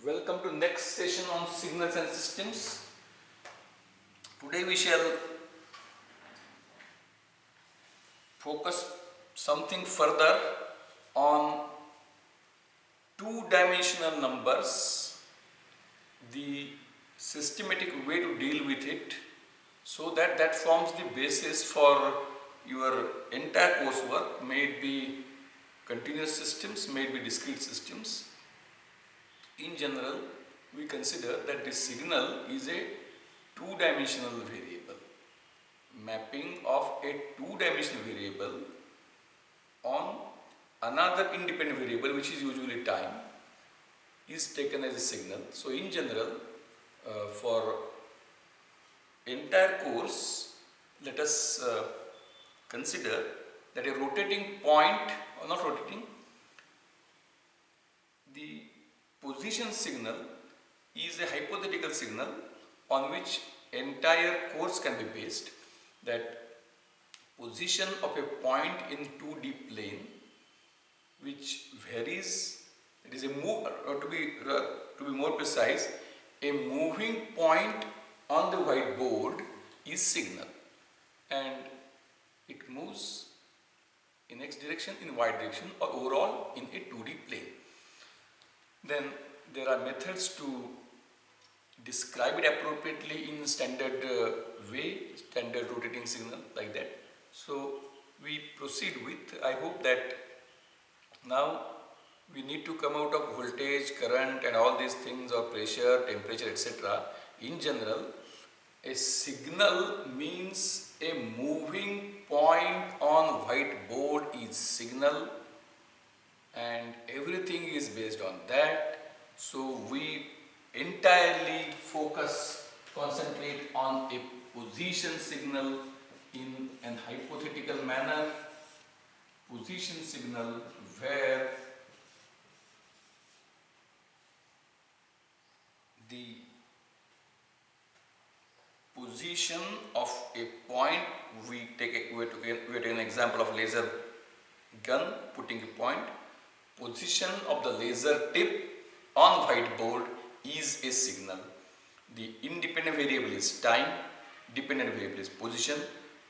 Welcome to next session on signals and systems. Today we shall focus something further on two-dimensional numbers, the systematic way to deal with it, so that forms the basis for your entire coursework, may it be continuous systems, may it be discrete systems. In general, we consider that the signal is a two-dimensional variable. Mapping of a two-dimensional variable on another independent variable, which is usually time, is taken as a signal. So in general, for entire course, let us consider that a rotating point, or not rotating, the position signal is a hypothetical signal on which entire course can be based. That position of a point in 2D plane which varies, it is a move, or to be more precise, a moving point on the whiteboard is signal, and it moves in x direction, in y direction, or overall in a 2D plane. Then there are methods to describe it appropriately in standard way, standard rotating signal, like that. So we proceed with, I hope that now we need to come out of voltage, current and all these things, or pressure, temperature, etc. In general, a signal means a moving point on whiteboard is signal, and everything is based on that. So we entirely concentrate on a position signal in an hypothetical manner, position signal where the position of a point, we take an example of laser gun, putting a point. Position of the laser tip on whiteboard is a signal. The independent variable is time, dependent variable is position.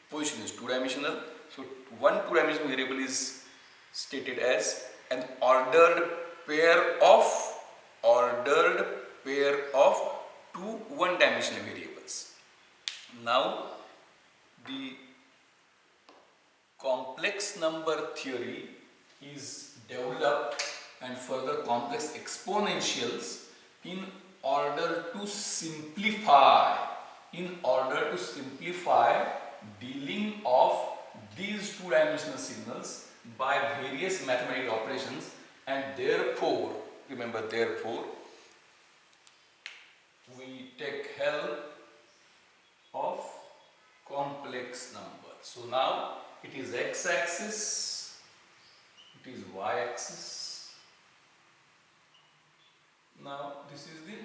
Position is two-dimensional. So one two-dimensional variable is stated as an ordered pair of two one-dimensional variables. Now the complex number theory is developed, and further complex exponentials, in order to simplify dealing of these two-dimensional signals by various mathematical operations, and therefore, remember, therefore, we take help of complex numbers. So now it is x-axis, it is y-axis. Now this is the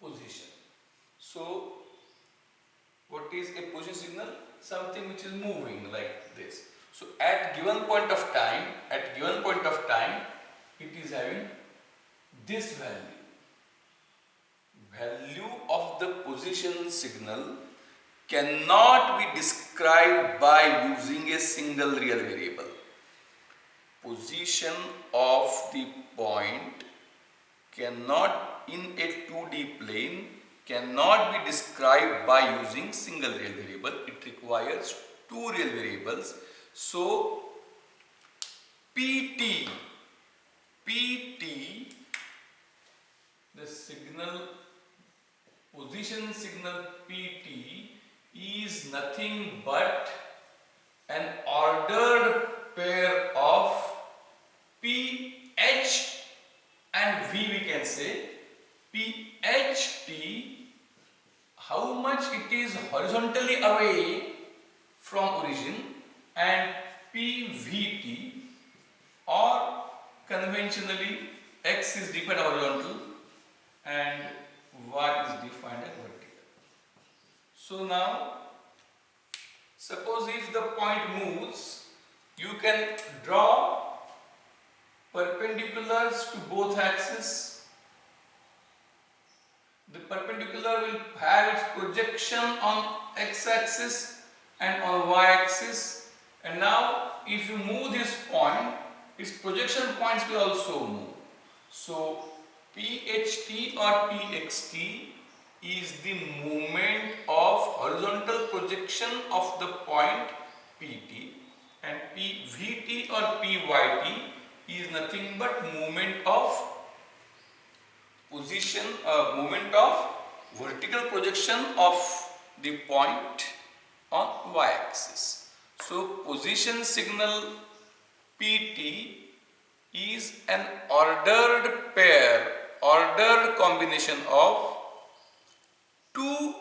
position. So what is a position signal? Something which is moving like this. So at given point of time, it is having this value of the position signal cannot be described by using a single real variable. Position of the point cannot, in a 2D plane, cannot be described by using single real variable. It requires two real variables. So PT, the signal, position signal PT, is nothing but an ordered pair of PH and V, we can say. PHT, how much it is horizontally away from origin, and PVT, or conventionally X is defined horizontal and Y is defined as vertical. So now, suppose if the point moves, you can draw perpendiculars to both axes. The perpendicular will have its projection on x-axis and on y-axis, and now if you move this point, its projection points will also move. So PHT or PXT is the moment of horizontal projection of the point PT, and PVT or PYT is nothing but moment of position, moment of vertical projection of the point on y-axis. So position signal PT is an ordered pair, ordered combination of two.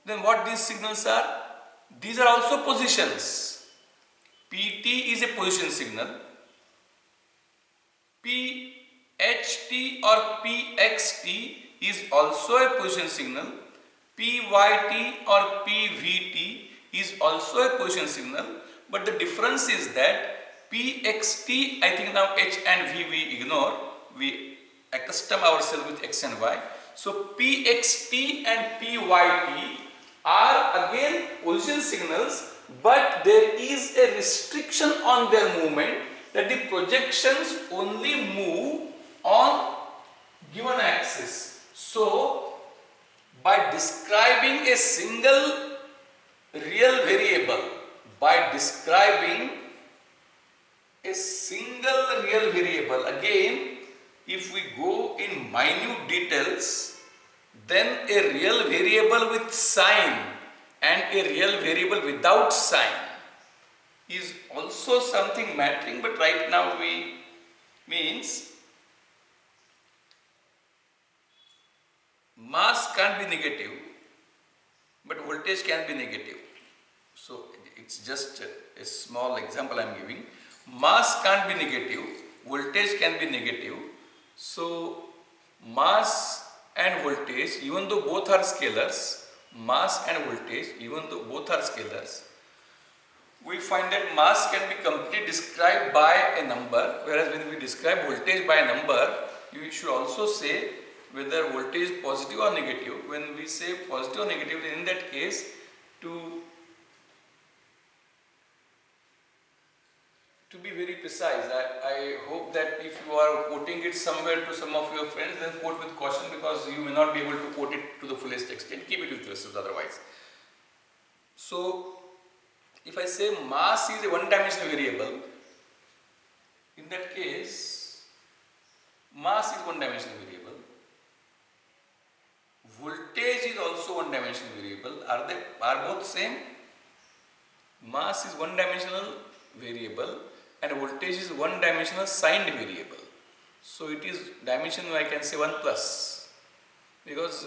Then what these signals are? These are also positions. PT is a position signal. PHT or PXT is also a position signal. PYT or PVT is also a position signal, but the difference is that PXT, I think now H and V we ignore, we accustom ourselves with X and Y. So PXT and PYT are again position signals, but there is a restriction on their movement, that the projections only move on given axis. So by describing a single real variable, again, if we go in minute details, then a real variable with sign and a real variable without sign is also something mattering, but right now we means mass can't be negative, but voltage can be negative. So it's just a small example I am giving. Mass can't be negative, voltage can be negative. So mass and voltage, even though both are scalars, mass and voltage, even though both are scalars, we find that mass can be completely described by a number, whereas when we describe voltage by a number, you should also say whether voltage is positive or negative. When we say positive or negative, then in that case, to be very precise, I hope that if you are quoting it somewhere to some of your friends, then quote with caution, because you may not be able to quote it to the fullest extent. Keep it with yourselves otherwise. So if I say mass is a one-dimensional variable, in that case, mass is one-dimensional variable. Voltage is also one-dimensional variable. Are both same? Mass is one-dimensional variable and voltage is one-dimensional signed variable. So it is dimension, I can say 1 plus, because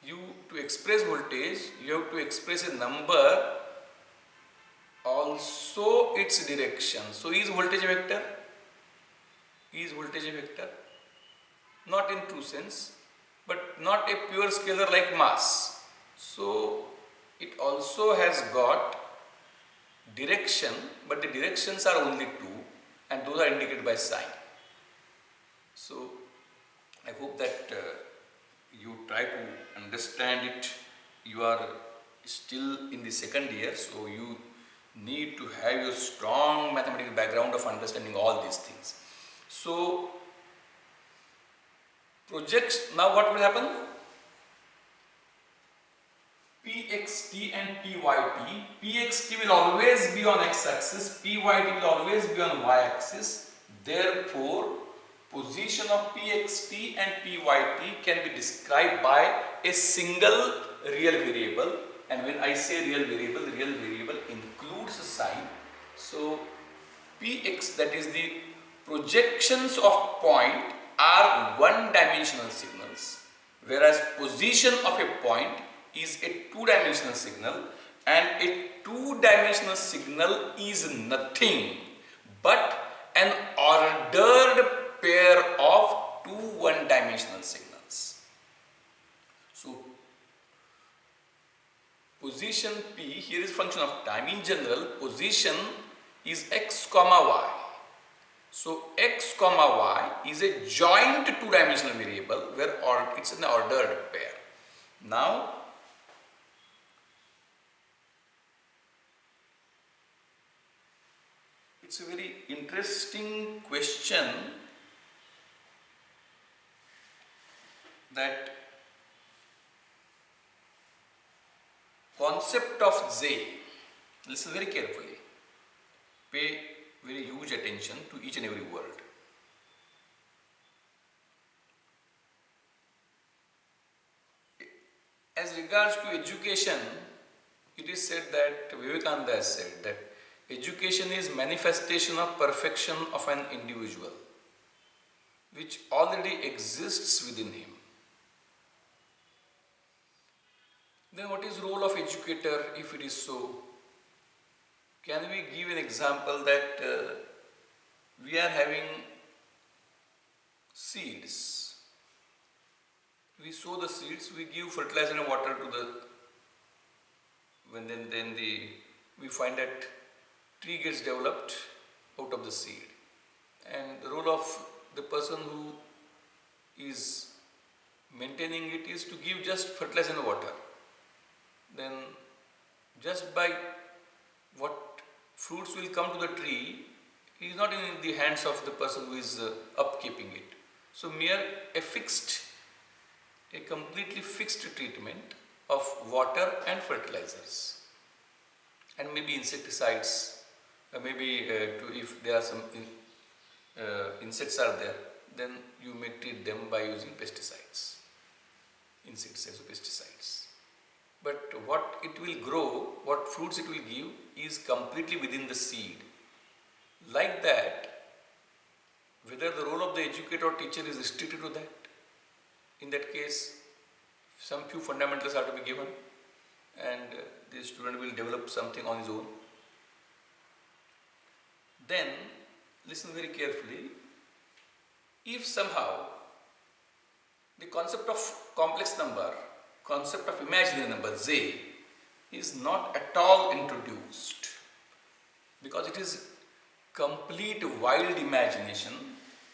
to express voltage, you have to express a number, also its direction. So is voltage a vector? Is voltage a vector? Not in true sense, but not a pure scalar like mass. So it also has got direction, but the directions are only two, and those are indicated by sign. So I hope that you try to understand it. You are still in the second year, so you need to have your strong mathematical background of understanding all these things. So now what will happen? PXT and PYT. PXT will always be on x-axis, PYT will always be on y-axis. Therefore, position of PXT and PYT can be described by a single real variable. And when I say real variable includes a sign. So Px, that is the projections of point, are one-dimensional signals, whereas position of a point is a two-dimensional signal, and a two-dimensional signal is nothing but an ordered pair of two one-dimensional signals. So position P, here is function of time. In general, position is x comma y. So x comma y is a joint two-dimensional variable where it's an ordered pair. Now it's a very interesting question that concept of z. Listen very carefully. Pay very huge attention to each and every word. As regards to education, it is said that Vivekananda has said that education is manifestation of perfection of an individual, which already exists within him. Then what is role of educator if it is so? Can we give an example that we are having seeds? We sow the seeds, we give fertilizer and water to the, we find that tree gets developed out of the seed. And the role of the person who is maintaining it is to give just fertilizer and water. Then just by what fruits will come to the tree is not in the hands of the person who is upkeeping it. So a completely fixed treatment of water and fertilizers and maybe insecticides, if there are some insects are there, then you may treat them by using pesticides, insecticides or pesticides. But what it will grow, what fruits it will give is completely within the seed. Like that, whether the role of the educator or teacher is restricted to that, in that case, some few fundamentals are to be given and the student will develop something on his own. Then, listen very carefully, if somehow the concept of complex number, concept of imaginary number z is not at all introduced because it is complete wild imagination,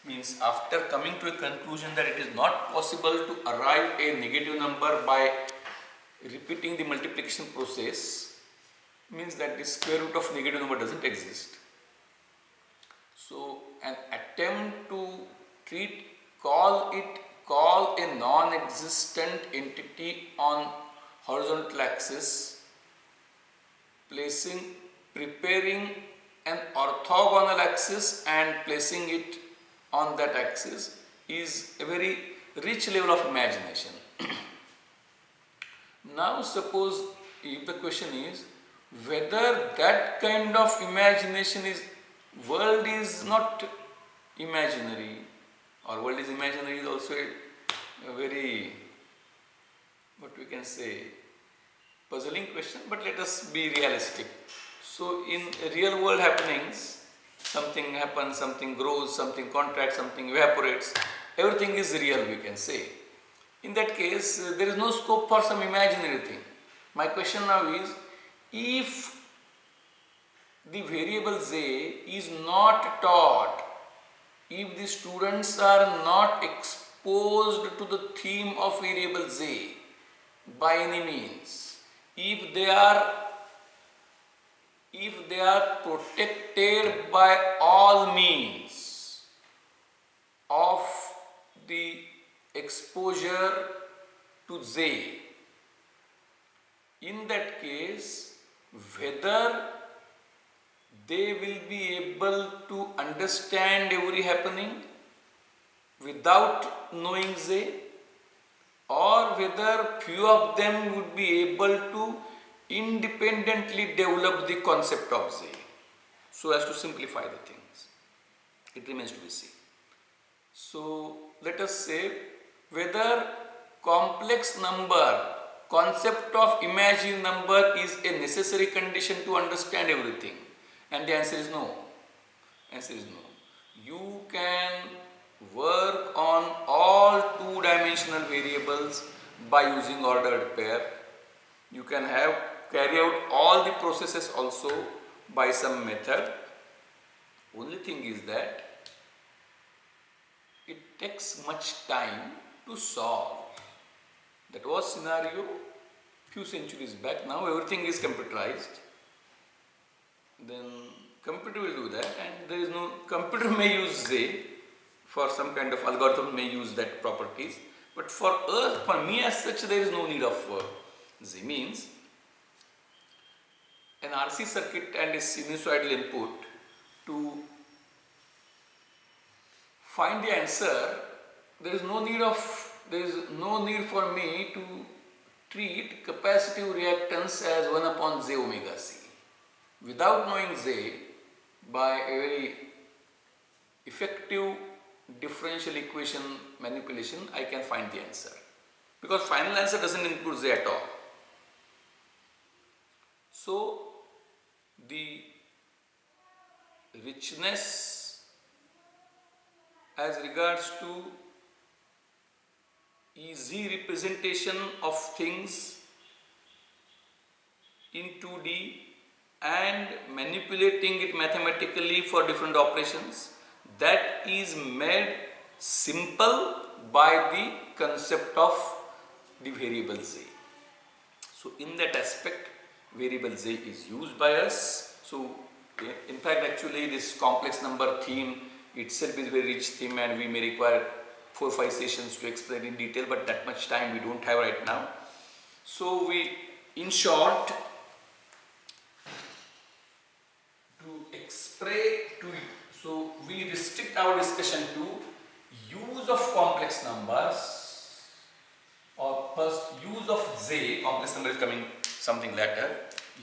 means after coming to a conclusion that it is not possible to arrive a negative number by repeating the multiplication process, means that the square root of negative number doesn't exist. So an attempt to call a non-existent entity on horizontal axis, preparing an orthogonal axis and placing it on that axis is a very rich level of imagination. Now suppose if the question is whether that kind of imagination world is not imaginary, or world is imaginary is also a very, what we can say, puzzling question, but let us be realistic. So in real world happenings, something happens, something grows, something contracts, something evaporates, everything is real, we can say. In that case, there is no scope for some imaginary thing. My question now is, if the variable z is not taught, if the students are not exposed to the theme of variable z by any means, if they are protected by all means of the exposure to z, in that case, whether they will be able to understand every happening without knowing z, or whether few of them would be able to independently develop the concept of z, so as to simplify the things. It remains to be seen. So let us say whether complex number, concept of imaginary number is a necessary condition to understand everything, and the answer is no. Answer is no. You can work on all two-dimensional variables by using ordered pair. You can carry out all the processes also by some method. Only thing is that it takes much time to solve. That was scenario few centuries back. Now everything is computerized. Then computer will do that, and there is no computer may use Z for some kind of algorithm may use that properties. But for us, for me as such, there is no need of Z. Means an RC circuit and a sinusoidal input to find the answer. There is no need for me to treat capacitive reactance as 1 upon J omega C. Without knowing Z, by a very effective differential equation manipulation, I can find the answer. Because final answer doesn't include Z at all. So, the richness as regards to easy representation of things in 2D and manipulating it mathematically for different operations, that is made simple by the concept of the variable Z. So in that aspect, variable Z is used by us. So in fact, actually this complex number theme itself is a very rich theme, and we may require 4 or 5 sessions to explain in detail, but that much time we don't have right now. So we, in short, so we restrict our discussion to use of complex numbers, or first use of Z, complex number is coming something later,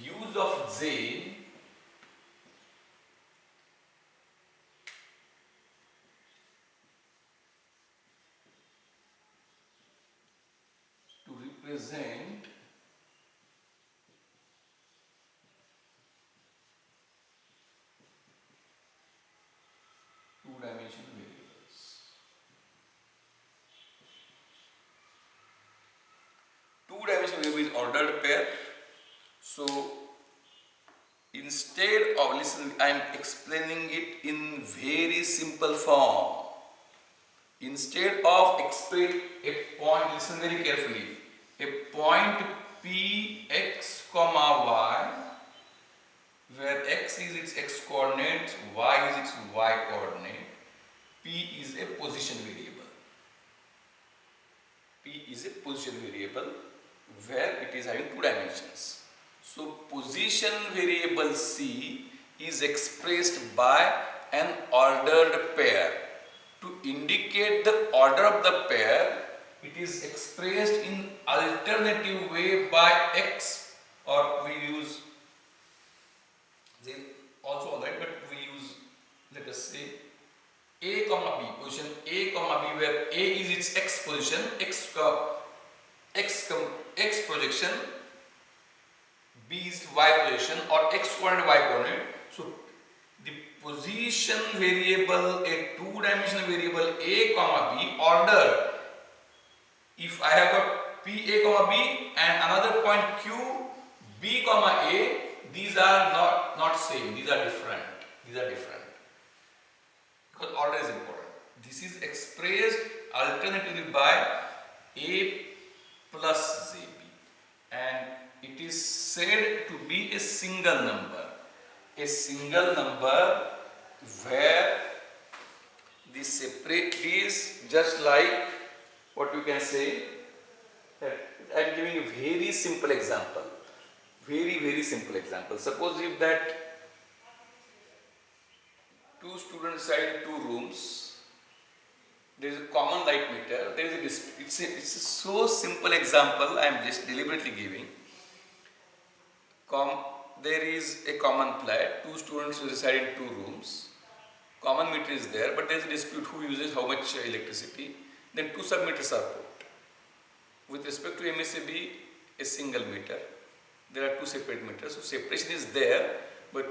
use of Z to represent two-dimensional variables. Two-dimensional variable is ordered pair. So instead of, listen, I am explaining it in very simple form. Instead of explain a point, listen very carefully, a point P x comma y, where x is its x coordinate, y is its y coordinate, P is a position variable. P is a position variable where it is having 2 dimensions. So position variable C is expressed by an ordered pair. To indicate the order of the pair, it is expressed in alternative way by x, or we use also alright, but we use, let us say, A comma B, position A comma B, where A is its x position, x projection, B is y position, or x coordinate, y coordinate. So the position variable, a 2-dimensional variable A comma B ordered, if I have got P A comma B and another point Q B comma A, these are not same, these are different. Because order is important. This is expressed alternatively by A plus ZB, and it is said to be a single number. A single number where the separate is just like what you can say. I am giving a very simple example. Very simple example. Suppose if that 2 students reside in 2 rooms, there is a common light meter, there is a dispute. It's a so simple example I am just deliberately giving. There is a common flat, 2 students reside in 2 rooms, common meter is there, but there is a dispute who uses how much electricity. Then 2 submeters are put. With respect to MSAB, a single meter, there are 2 separate meters, so separation is there, but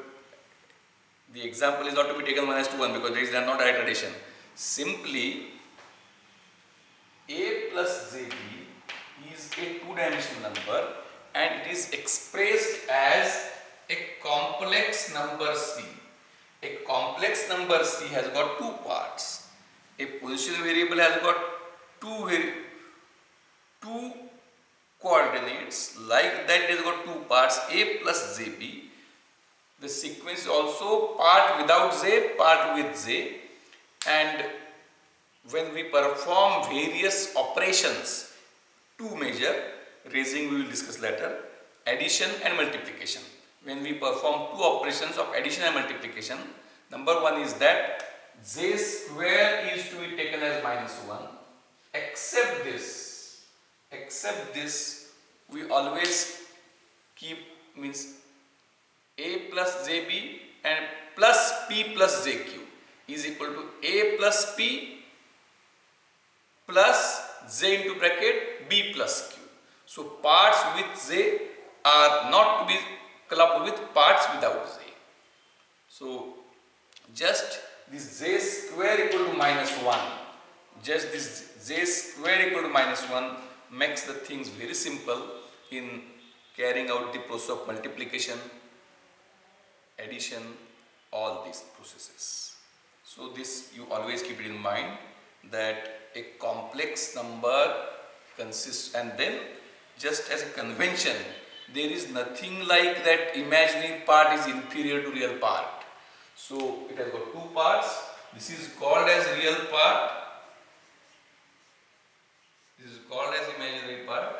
the example is not to be taken 1 as to 1 because there is not direct addition. Simply A plus ZB is a 2-dimensional number, and it is expressed as a complex number C. A complex number C has got 2 parts. A position variable has got two coordinates, like that it has got two parts, a plus jb. The sequence is also part without z, part with z, and when we perform various operations to measure, raising we will discuss later, addition and multiplication. When we perform two operations of addition and multiplication, number one is that j square is to be taken as -1, except this we always keep, means a plus jb and plus p plus jq is equal to a plus p plus j into bracket b plus q. So parts with j are not to be clubbed with parts without j. So just this j square equal to -1, just this j square equal to -1 makes the things very simple in carrying out the process of multiplication, addition, all these processes. So this you always keep it in mind, that a complex number consists, and then just as a convention, there is nothing like that imaginary part is inferior to real part. So it has got two parts. This is called as real part, this is called as imaginary part.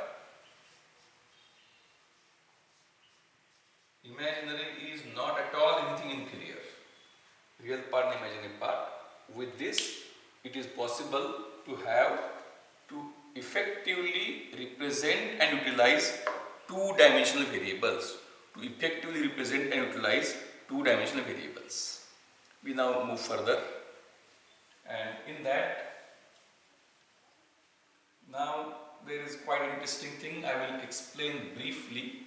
Imaginary is not at all anything inferior. Real part and imaginary part. With this, it is possible to effectively represent and utilize two-dimensional variables. To effectively represent and utilize two-dimensional variables. We now move further, and in that, now there is quite an interesting thing I will explain briefly.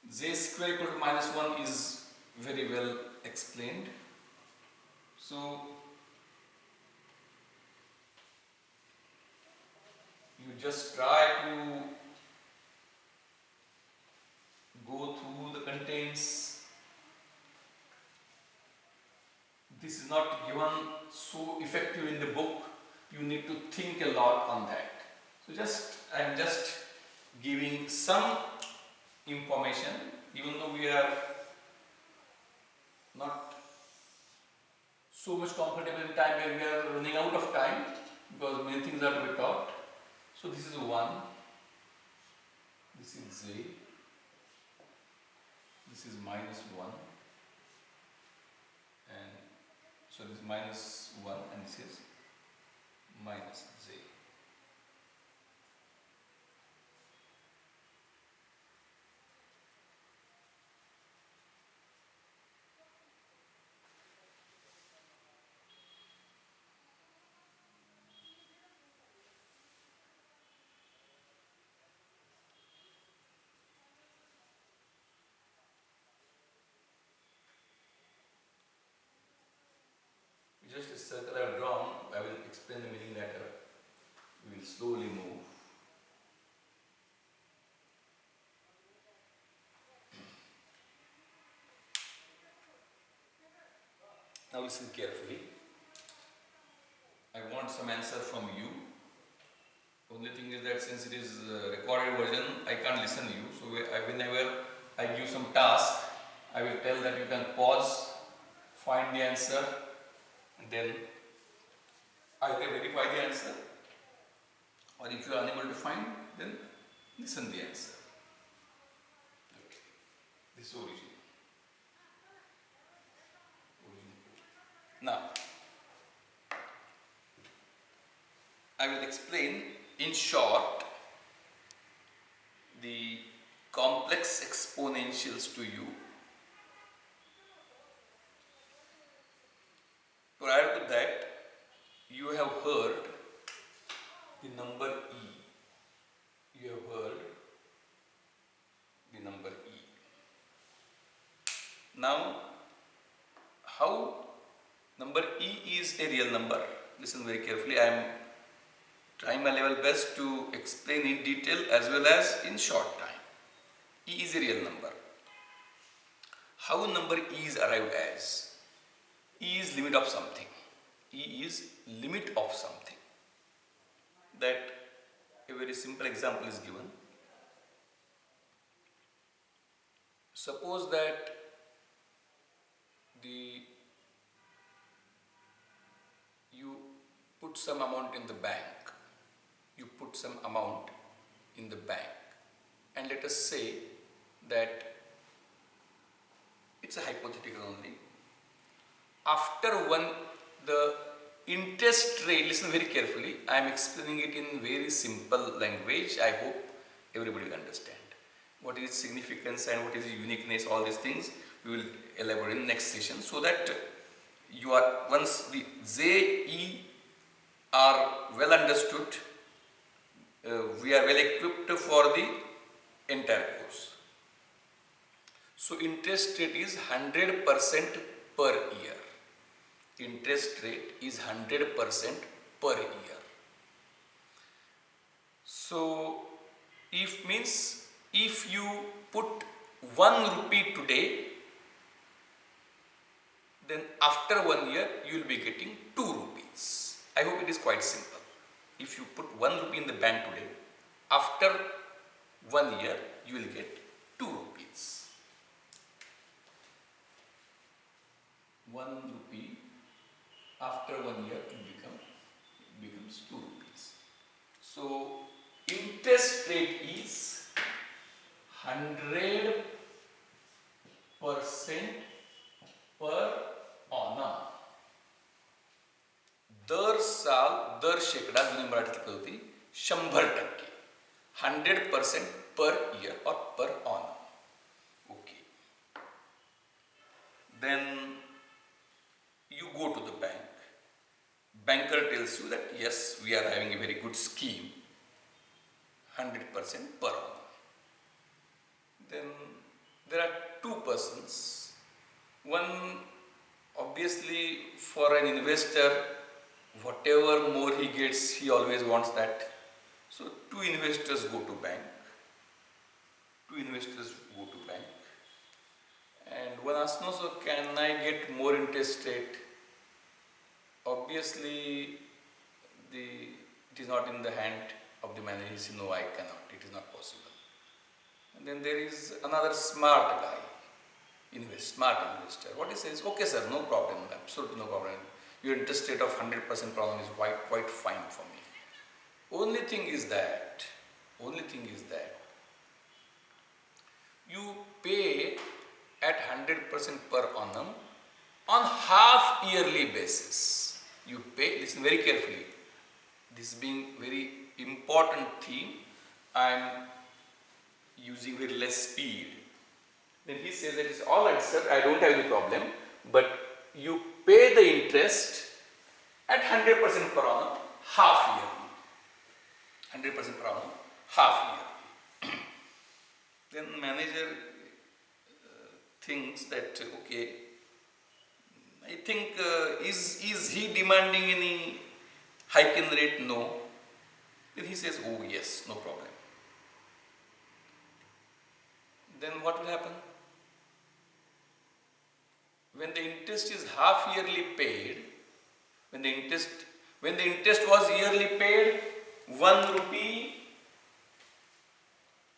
J square equal to -1 is very well explained. So you just try to go through the contents. This is not given so effective in the book. You need to think a lot on that. So I am just giving some information, even though we are not so much comfortable in time where we are running out of time, because many things are to be taught. So this is 1, this is j, this is -1, and so this is -1 and this is -j. Just a circle I have drawn, I will explain the meaning later. We will slowly move. Now listen carefully. I want some answer from you. Only thing is that since it is a recorded version, I can't listen to you. So whenever I give some task, I will tell that you can pause, find the answer, and then either verify the answer, or if you are unable to find, then listen the answer. Okay. This is origin. Now, I will explain in short the complex exponentials to you. Prior to that, you have heard the number e. You have heard the number e. Now, how number e is a real number? Listen very carefully. I am trying my level best to explain in detail as well as in short time. E is a real number. How number e is arrived as? E is limit of something. E is limit of something. That a very simple example is given. Suppose that you put some amount in the bank. You put some amount in the bank, and let us say that it's a hypothetical only. After the interest rate, listen very carefully, I am explaining it in very simple language. I hope everybody will understand what is significance and what is uniqueness, all these things we will elaborate in next session, so that you are, once the J, E are well understood, we are well equipped for the entire course. So interest rate is 100% per year. Interest rate is 100% per year. So if you put 1 rupee today, then after 1 year you will be getting 2 rupees. I hope it is quite simple. If you put 1 rupee in the bank today, after 1 year you will get 2 rupees. 1 rupee, after 1 year it becomes 2 rupees. So interest rate is 100% per annum. दर साल, दर शेकडा, जुनी मराठीत पद्धत होती 100%, 100% per year or per annum. Okay. Then you go to the bank. Banker tells you that yes, we are having a very good scheme, 100% per annum. Then there are two persons. One, obviously, for an investor, whatever more he gets, he always wants that. So two investors go to bank. And one asks, no, so can I get more interest rate? Obviously, it is not in the hand of the manager. He says, no, I cannot. It is not possible. And then there is another smart guy, smart investor. What he says, okay, sir, no problem, absolutely no problem. Your interest rate of 100% per annum is quite fine for me. Only thing is that you pay at 100% per annum on half yearly basis. You pay, listen very carefully. This being very important theme, I am using very less speed. Then he says that it's all right, sir, I don't have any problem, but you pay the interest at 100% per annum, half yearly. 100% per annum, half yearly. Then manager thinks that, okay, I think, is he demanding any hike in rate? No. Then he says, oh yes, no problem. Then what will happen? When the interest is half yearly paid, when the interest was yearly paid, 1 rupee,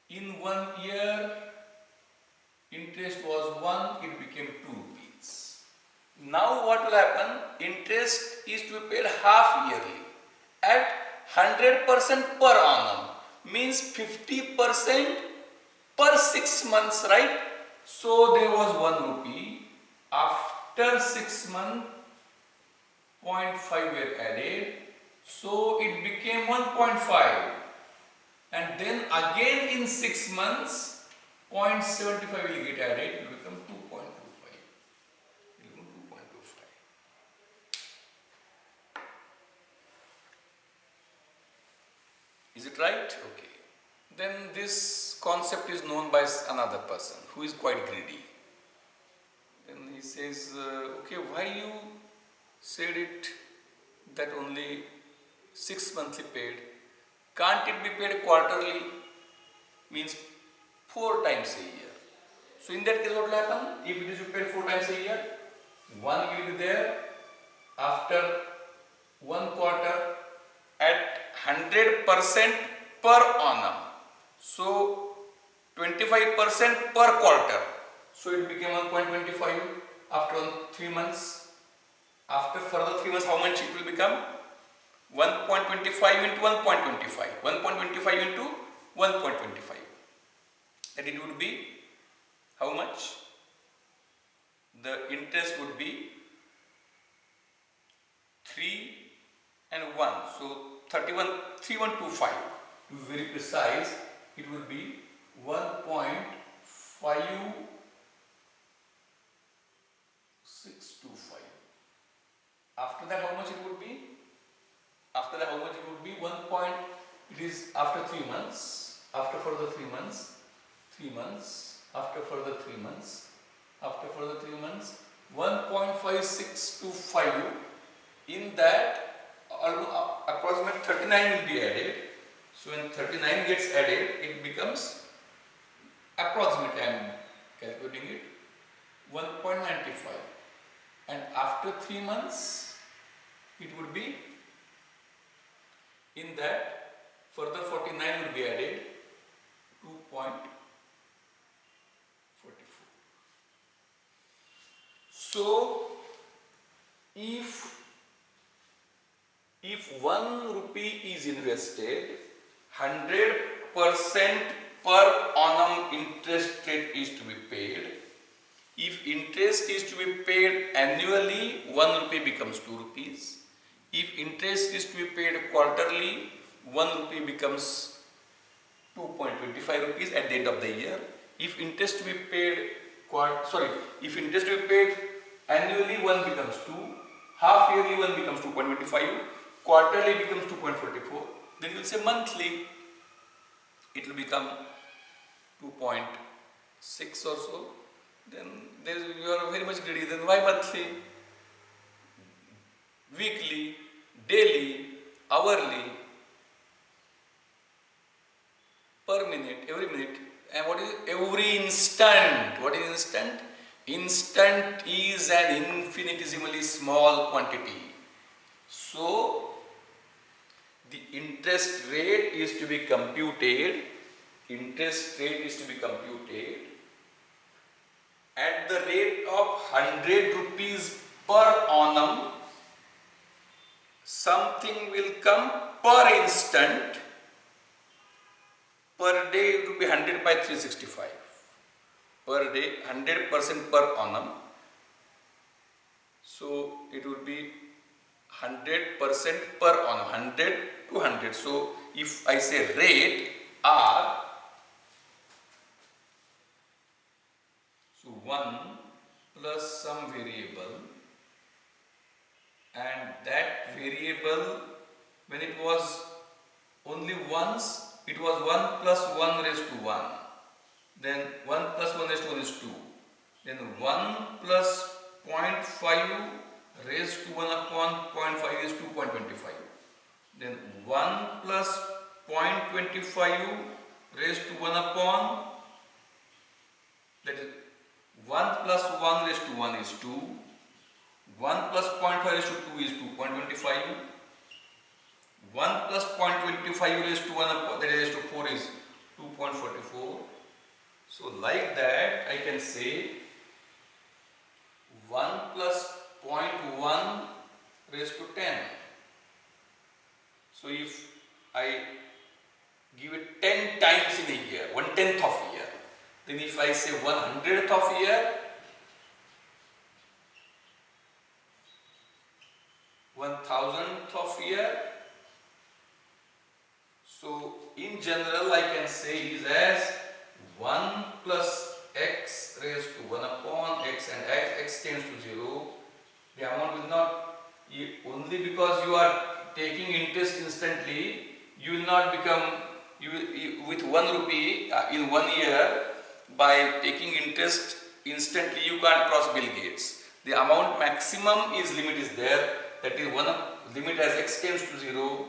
in 1 year, interest was 1, it became 2 rupees. Now what will happen? Interest is to be paid half yearly at 100% per annum, means 50% per 6 months, right? So there was 1 rupee. After 6 months, 0.5 were added, so it became 1.5. And then again in 6 months, 0.75 will get added, it will become 2.25. Is it right? Okay. Then this concept is known by another person who is quite greedy. Then he says, okay, why you said it that only 6 monthly paid? Can't it be paid quarterly? Means 4 times a year. So in that case what will happen? If it is paid 4 times a year, 1 will be there. After 1 quarter at 100% per annum. So 25% per quarter. So it became 1.25 after 3 months. After further 3 months, how much it will become? 1.25 into 1.25. 1.25 into 1.25. And it would be how much? The interest would be 3 and 1. So 3125. To be very precise, it will be 1.5625. After that, how much it would be? After that, how much it would be? 1 point. It is after 3 months. After further 3 months. 3 months. After further 3 months. After further 3 months. 1.5625. In that, approximately 39 will be added. So when 39 gets added, it becomes approximately, I am calculating it, 1.95. And after 3 months, it would be, in that, further 49 will be added, 2.44. So, if 1 rupee is invested, 100% per annum interest rate is to be paid. If interest is to be paid annually, 1 rupee becomes 2 rupees. If interest is to be paid quarterly, 1 rupee becomes 2.25 rupees at the end of the year. If interest to be paid if interest to be paid annually, 1 becomes 2. Half yearly, 1 becomes 2.25. Quarterly becomes 2.44. Then you will say monthly, it will become 2.6 or so. Then you are very much greedy. Then why monthly? Weekly, daily, hourly, per minute, every minute. And what is every instant? What is instant? Instant is an infinitesimally small quantity. So the interest rate is to be computed. Interest rate is to be computed at the rate of 100 rupees per annum. Something will come per instant. Per day it will be 100 by 365. Per day, 100% per annum. So it would be 100% per annum, 100 to 100. So if I say rate R, so 1 plus some variable, and that variable, when it was only once, it was 1 plus 1 raised to 1. Then 1 plus 1 raised to 1 is 2. Then 1 plus 0.5 raised to 1 upon 0.5 is 2.25. Then 1 plus 0.25 raised to 1 upon, that is 1 plus 1 raised to 1 is 2. 1 plus 0.5 raised to 2 is 2.25. 1 plus 0.25 raised to 1 upon, that is raised to 4 is 2.44. So like that I can say 1 plus 0.1 raised to 10. So if I give it 10 times in a year, 1/10th of a year, then if I say 100th of a year, 1000th of a year. So in general I can say is as 1 plus x raised to 1 upon x, and x tends to 0. The amount will not, only because you are taking interest instantly, you will not become, with 1 rupee in 1 year, by taking interest instantly you can't cross Bill Gates. The amount maximum limit is there, that is one limit as x tends to 0.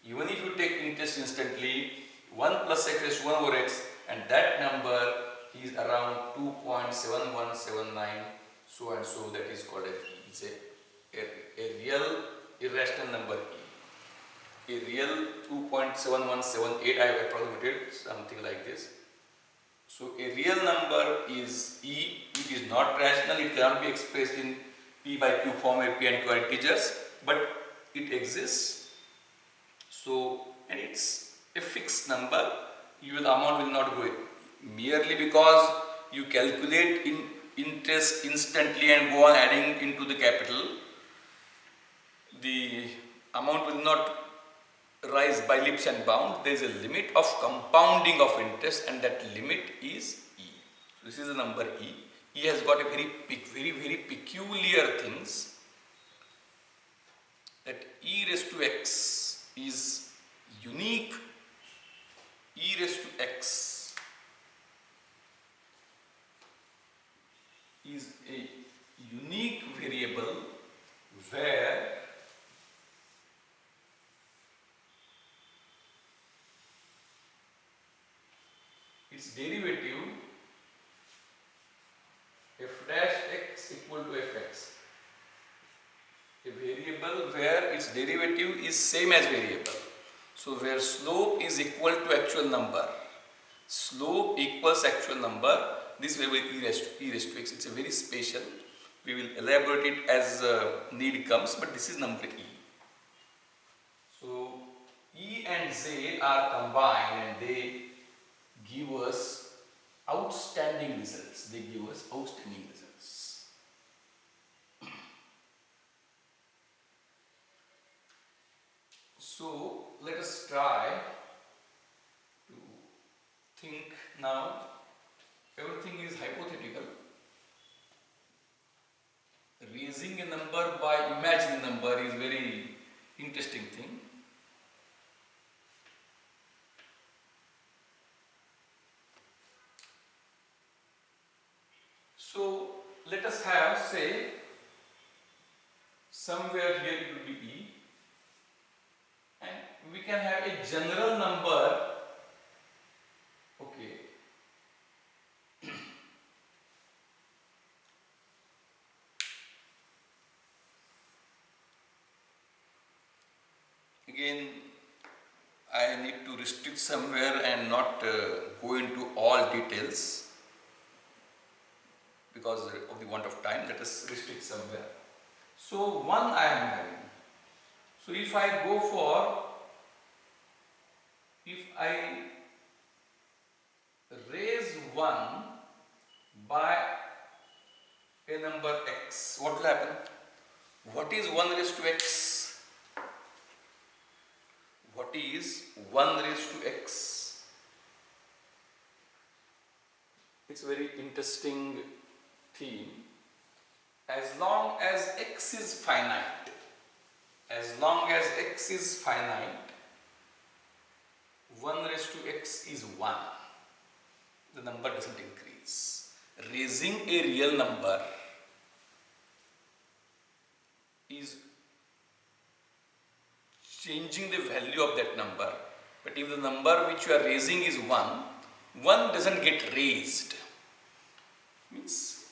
Even if you take interest instantly, 1 plus x raised to 1 over x, and that number is around 2.7179, so and so. That is called a real irrational number E. A real 2.7178, I have approximated something like this. So a real number is E, it is not rational, it cannot be expressed in P by Q form where P and Q are integers, but it exists. So, and it's a fixed number, your amount will not grow merely because you calculate in interest instantly and go on adding into the capital. The amount will not rise by leaps and bounds. There is a limit of compounding of interest, and that limit is E. So this is the number E. E has got a very peculiar things, that E raised to x is unique. E raised to x is a unique variable where its derivative f dash x equal to fx. A variable where its derivative is same as variable. So where slope is equal to actual number, slope equals actual number, this will be e raised to x. It's a very special. We will elaborate it as need comes, but this is number E. So E and Z are combined and they give us outstanding results. They give us outstanding results. So let us try to think now. Everything is hypothetical. Raising a number by imaginary number is very interesting thing. So let us have, say, somewhere here it will be E, and we can have a general number. Okay. Again, I need to restrict somewhere and not go into all details because of the want of time. Let us restrict somewhere. So 1 I am having. So if I go for, if I raise 1 by a number x, what will happen? What is 1 raised to x? What is 1 raised to x? It's a very interesting theme. As long as x is finite, as long as x is finite, 1 raised to x is 1. The number doesn't increase. Raising a real number is changing the value of that number, but if the number which you are raising is 1, 1 doesn't get raised. Means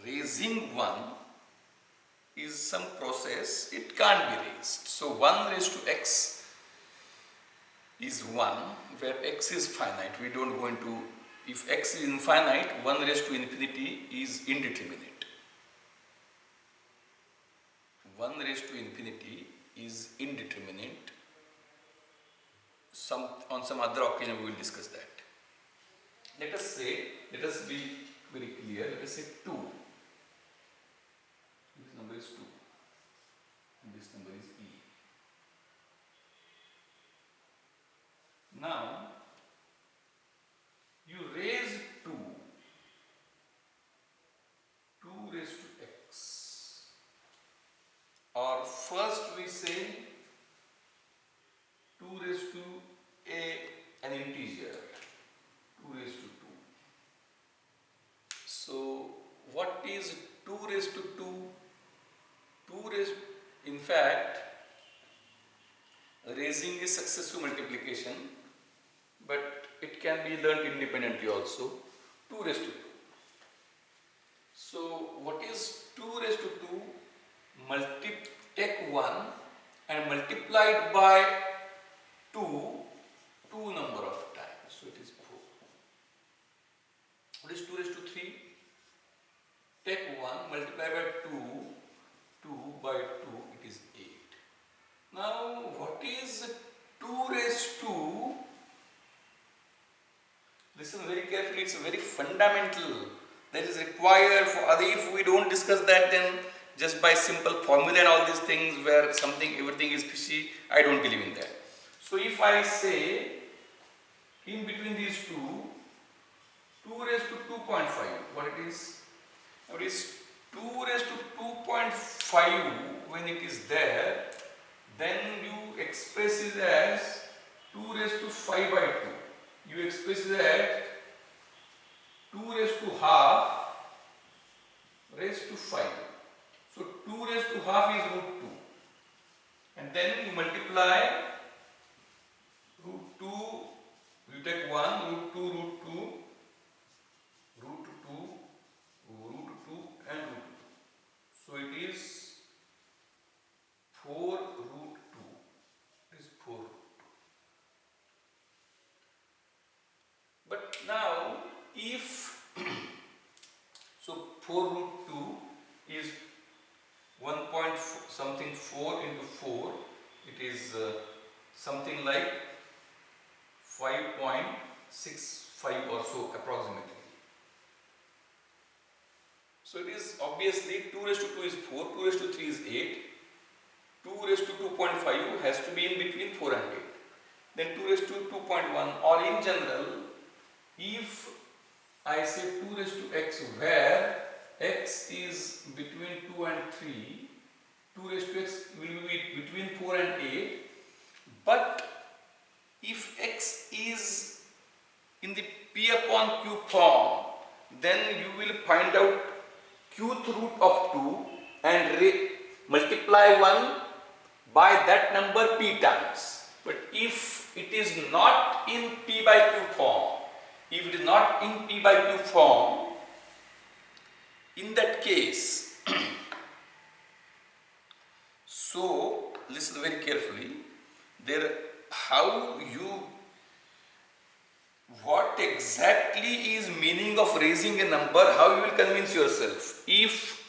raising 1 is some process, it can't be raised. So 1 raised to x is 1, where x is finite. We don't go into, if x is infinite, 1 raised to infinity is indeterminate. 1 raised to infinity is indeterminate. On some other occasion we will discuss that. Let us say, let us be very clear, let us say 2. This number is 2 and this number is E. Now you raise 2 raised to x, or first we say 2 raised to an integer, 2 raised to 2. So what is 2 raised to 2? 2 raised, in fact, raising is successive multiplication, but it can be learned independently also. 2 raised to 2. So what is 2 raised to 2 take 1 and multiply it by 2 number of times. So it is 4. What is 2 raised to 3? Take 1, multiply by 2, 2 by 2, it is 8. Now, what is 2 raised to? Listen very carefully, it's very fundamental. That is required for other. If we don't discuss that, then just by simple formula and all these things where everything is fishy, I don't believe in that. So if I say in between these two, 2 raised to 2.5, what it is? Now it is 2 raised to 2.5 when it is there, then you express it as 2 raised to 5 by 2. You express it as 2 raised to half raised to 5. So 2 raised to half is root 2. And then you multiply root 2, you take 1, root 2, root 2, root 2, root 2 and root 2. So it is 4 root 2. It is 4 root 2. But now if so 4 root 2 is 1 point something 4 into 4, it is something like 5.65 or so approximately. So it is obviously 2 raised to 2 is 4, 2 raised to 3 is 8, 2 raised to 2.5 has to be in between 4 and 8. Then 2 raised to 2.1, or in general, if I say 2 raised to x where x is between 2 and 3, 2 raised to x will be between 4 and 8, but if x is in the p upon q form, then you will find out qth root of 2 and multiply 1 by that number p times. But if it is not in p by q form, if it is not in p by q form, in that case, so listen very carefully, what exactly is meaning of raising a number, how you will convince yourself. If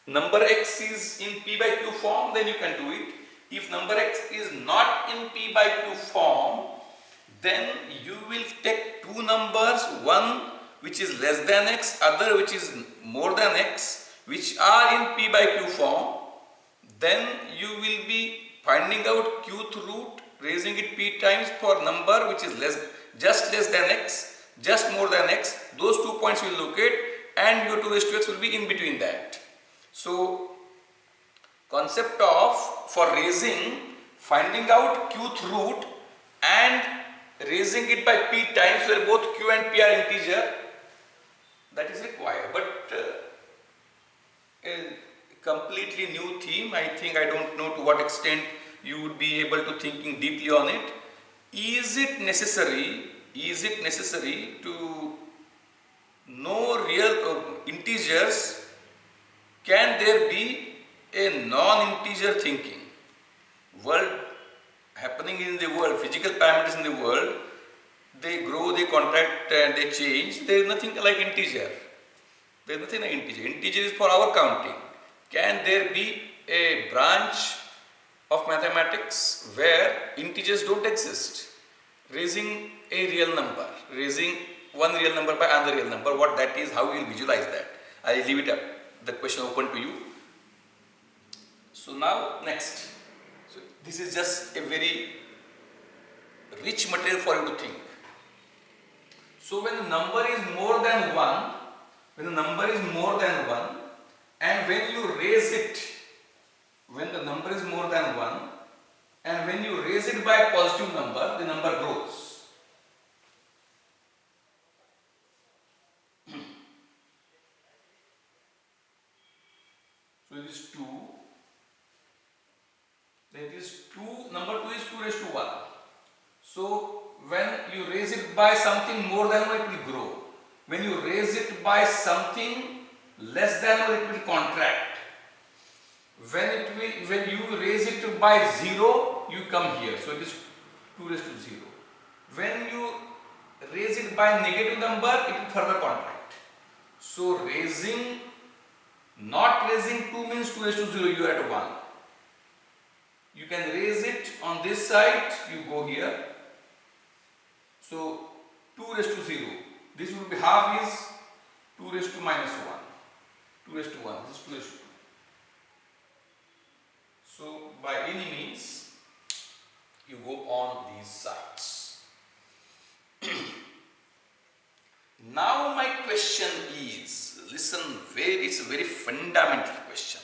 number x is in p by q form, then you can do it. If number x is not in p by q form, then you will take two numbers, one which is less than x, other which is more than x, which are in p by q form. Then you will be finding out qth root, raising it p times for number which is just less than x, just more than x. Those 2 points you will locate, and your 2 raised to x will be in between that. So concept of for raising, finding out qth root and raising it by p times where both q and p are integer, that is required. But a completely new theme, I think. I don't know to what extent you would be able to thinking deeply on it. Is it necessary to know real integers? Can there be a non-integer thinking? World happening in the world, physical parameters in the world, they grow, they contract and they change. There is nothing like integer. There is nothing like integer. Integer is for our counting. Can there be a branch of mathematics where integers don't exist? Raising a real number, raising one real number by another real number, what that is, how we will visualize that? I leave it up, the question open to you. So now next. So this is just a very rich material for you to think. So when the number is more than 1, and when you raise it, when the number is more than 1, and when you raise it by a positive number, the number grows. So it is 2. That is 2, number 2 is 2 raised to 1. So when you raise it by something more than 1, it will grow. When you raise it by something less than 1, it will contract. when you raise it by 0, you come here. So it is 2 raised to 0. When you raise it by negative number, it will further contract. So not raising 2 means 2 raised to 0, you add 1. You can raise it on this side, you go here. So 2 raised to 0. This will be half is 2 raised to minus 1. 2 raised to 1. This is 2 raised to 2. So by any means, you go on these sides. Now my question is, listen, it's a very fundamental question.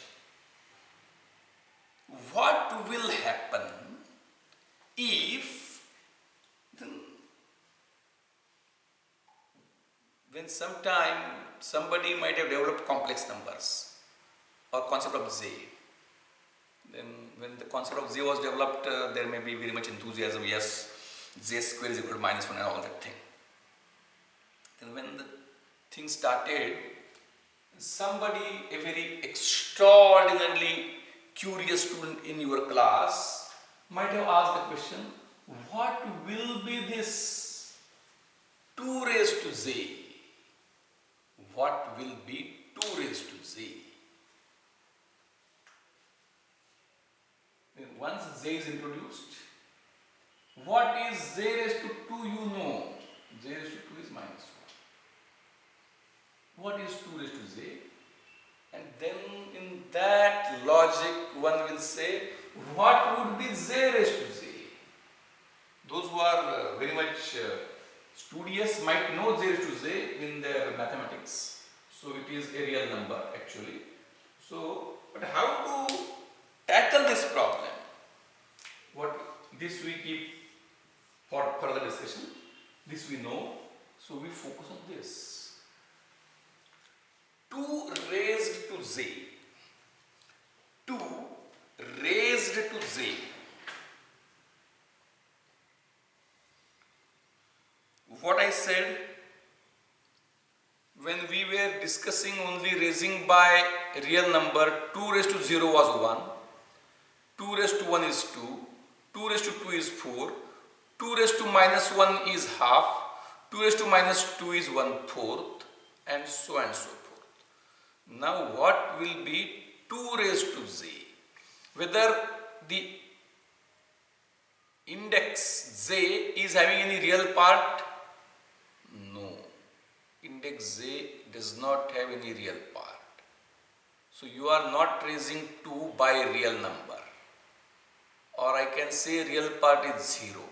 What will happen if when sometime somebody might have developed complex numbers or concept of Z? Then when the concept of Z was developed, there may be very much enthusiasm. Yes, Z square is equal to minus 1 and all that thing. Then when the thing started, somebody, a very extraordinarily curious student in your class, might have asked the question, what will be this 2 raised to Z? What will be 2 raised to Z? Once Z is introduced, what is Z raised to 2? You know, Z raised to 2 is minus 1. What is 2 raised to Z? And then in that logic, one will say, what would be Z raised to Z? Those who are very much studious might know Z raised to Z in their mathematics. So it is a real number actually. So, but how to tackle this problem? This we keep for further discussion. This we know. So we focus on this. 2 raised to Z. 2 raised to Z. What I said, when we were discussing only raising by real number, 2 raised to 0 was 1, 2 raised to 1 is 2, 2 raised to 2 is 4, 2 raised to minus 1 is half, 2 raised to minus 2 is 1/4, and so forth. Now what will be 2 raised to Z? Whether the index Z is having any real part? No. Index Z does not have any real part. So you are not raising 2 by a real number. Or I can say real part is 0.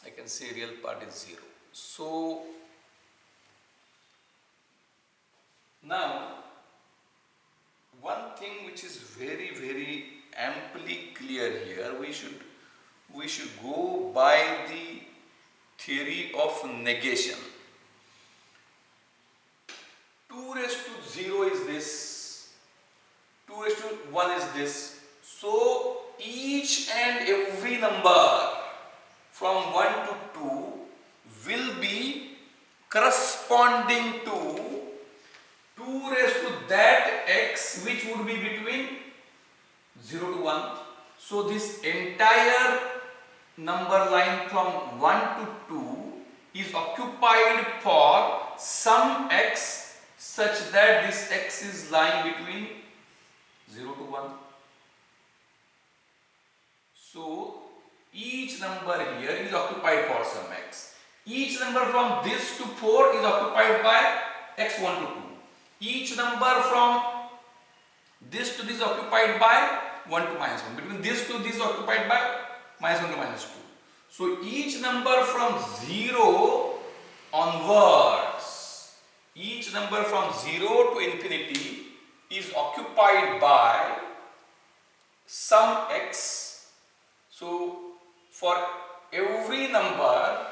I can say real part is 0. So now one thing which is very, very amply clear here, we should go by the theory of negation. 2 raised to 0 is this, 2 raised to 1 is this. So each and every number from 1 to 2 will be corresponding to 2 raised to that x which would be between 0 to 1. So this entire number line from 1 to 2 is occupied for some x such that this x is lying between 0 to 1. So each number here is occupied for some x. Each number from this to 4 is occupied by x1 to 2. Each number from this to this is occupied by 1 to minus 1. Between this to this is occupied by minus 1 to minus 2. So each number from 0 onwards, each number from 0 to infinity is occupied by some x. So for every number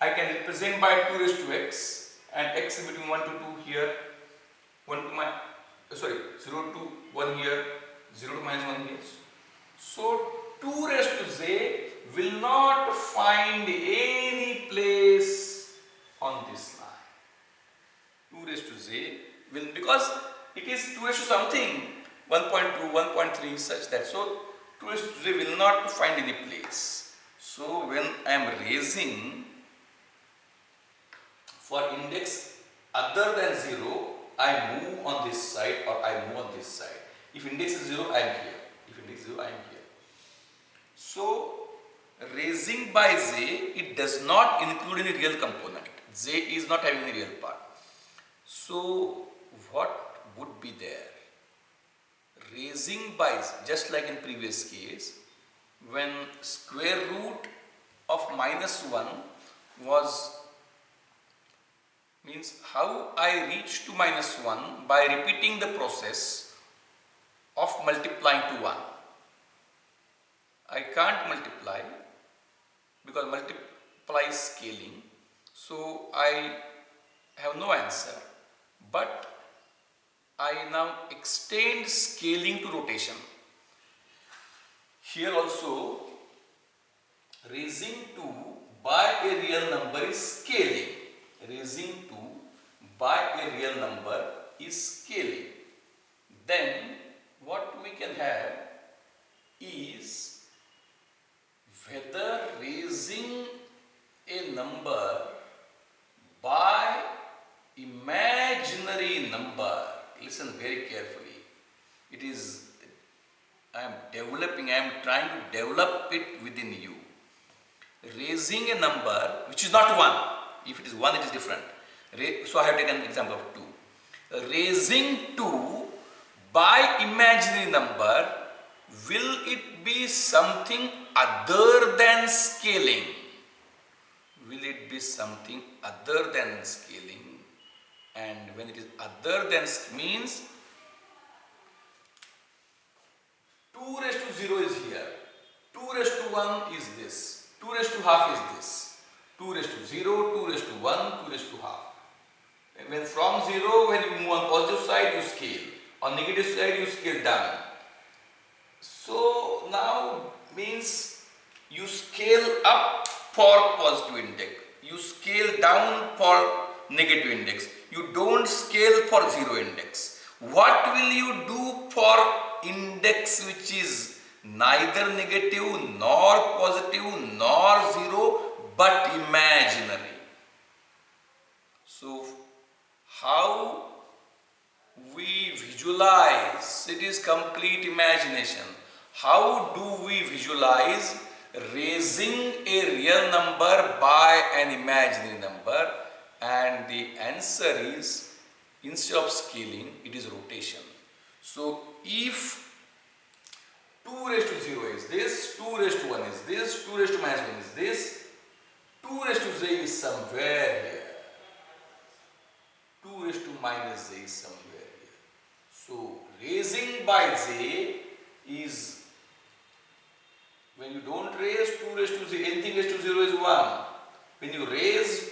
I can represent by 2 raised to x, and x is between 1 to 2 here, 0 to 1 here, 0 to minus 1 here. So 2 raised to z will not find any place on this line. 2 raised to z will, because it is 2 raised to something. 1.2, 1.3 such that. So 2 raised to 0 will not find any place. So when I am raising for index other than 0, I move on this side or I move on this side. If index is 0, I am here. If index is 0, I am here. So raising by j, it does not include any real component. J is not having any real part. So what would be there? Raising by, just like in previous case, when square root of -1 was, means how I reach to -1 by repeating the process of multiplying to 1. I can't multiply because multiply is scaling, so I have no answer, but I now extend scaling to rotation. Here also raising to by a real number is scaling. Raising to by a real number is scaling. Then what we can have is whether raising a number by imaginary number. Listen very carefully. It is, I am trying to develop it within you. Raising a number which is not 1. If it is 1, it is different. So I have taken an example of 2. Raising 2 by imaginary number, will it be something other than scaling? Will it be something other than scaling? And when it is other than, means 2 raised to 0 is here, 2 raised to 1 is this, 2 raised to half is this, 2 raised to 0, 2 raised to 1, 2 raised to half. When from 0, when you move on positive side, you scale. On negative side, you scale down. So now means you scale up for positive index, you scale down for negative index. You don't scale for 0 index. What will you do for index which is neither negative nor positive nor 0 but imaginary? So how we visualize, it is complete imagination. How do we visualize raising a real number by an imaginary number? And the answer is, instead of scaling, it is rotation. So if 2 raised to 0 is this, 2 raised to 1 is this, 2 raised to -1 is this, 2 raised to j is somewhere here, 2 raised to -j is somewhere here. So raising by j is, when you don't raise 2 raised to 0, anything raised to 0 is 1. When you raise